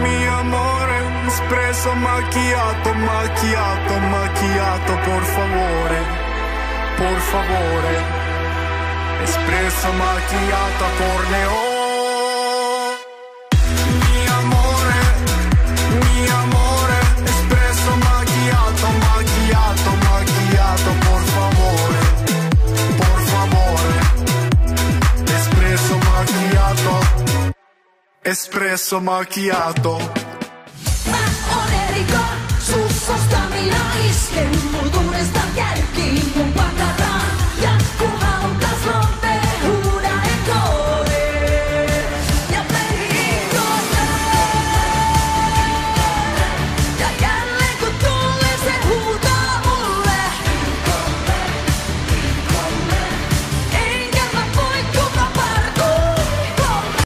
mi amore, espresso macchiato, macchiato, macchiato, por favore, espresso macchiato a corneo. Mi amore, espresso macchiato, macchiato, macchiato, por favore, espresso macchiato, espresso macchiato.